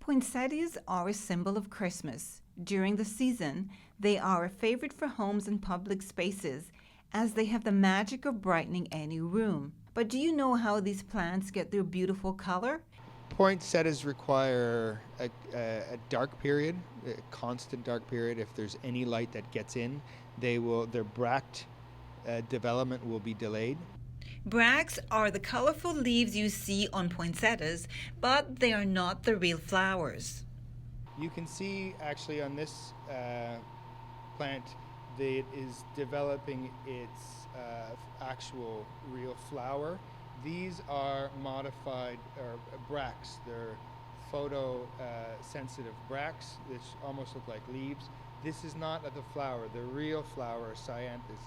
Poinsettias are a symbol of Christmas. During the season, they are a favorite for homes and public spaces as they have the magic of brightening any room. But do you know how these plants get their beautiful color? Poinsettias require a dark period, a constant dark period. If there's any light that gets in, their bract development will be delayed. Bracts are the colorful leaves you see on poinsettias, but they are not the real flowers. You can see actually on this plant that it is developing its actual real flower. These are modified bracts. They're photo-sensitive bracts, which almost look like leaves. This is not the flower. The real flower, cyanthus,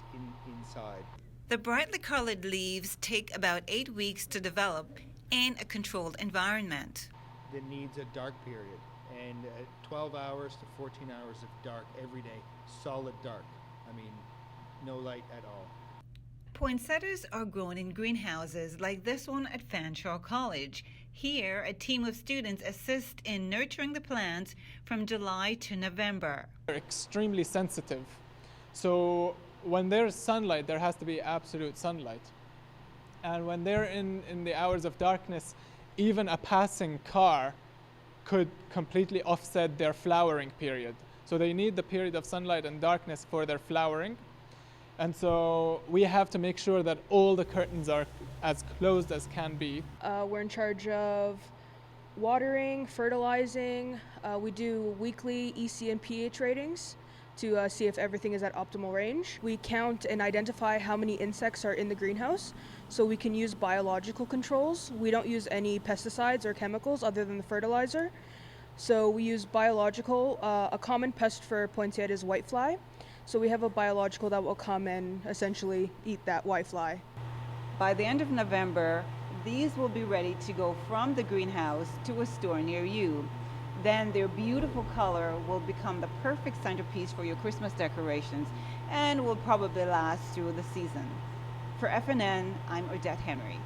inside. The brightly colored leaves take about 8 weeks to develop in a controlled environment. That needs a dark period, and 12 hours to 14 hours of dark every day, solid dark. I mean, no light at all. Poinsettias are grown in greenhouses like this one at Fanshawe College. Here, a team of students assist in nurturing the plants from July to November. They're extremely sensitive. So when there's sunlight, there has to be absolute sunlight. And when they're in the hours of darkness, even a passing car could completely offset their flowering period. So they need the period of sunlight and darkness for their flowering. And so we have to make sure that all the curtains are as closed as can be. We're in charge of watering, fertilizing. We do weekly EC and pH ratings to see if everything is at optimal range. We count and identify how many insects are in the greenhouse so we can use biological controls. We don't use any pesticides or chemicals other than the fertilizer. So we use biological. A common pest for poinsettia is whitefly. So we have a biological that will come and essentially eat that whitefly. By the end of November, these will be ready to go from the greenhouse to a store near you. Then their beautiful color will become the perfect centerpiece for your Christmas decorations and will probably last through the season. For FNN, I'm Odette Henry.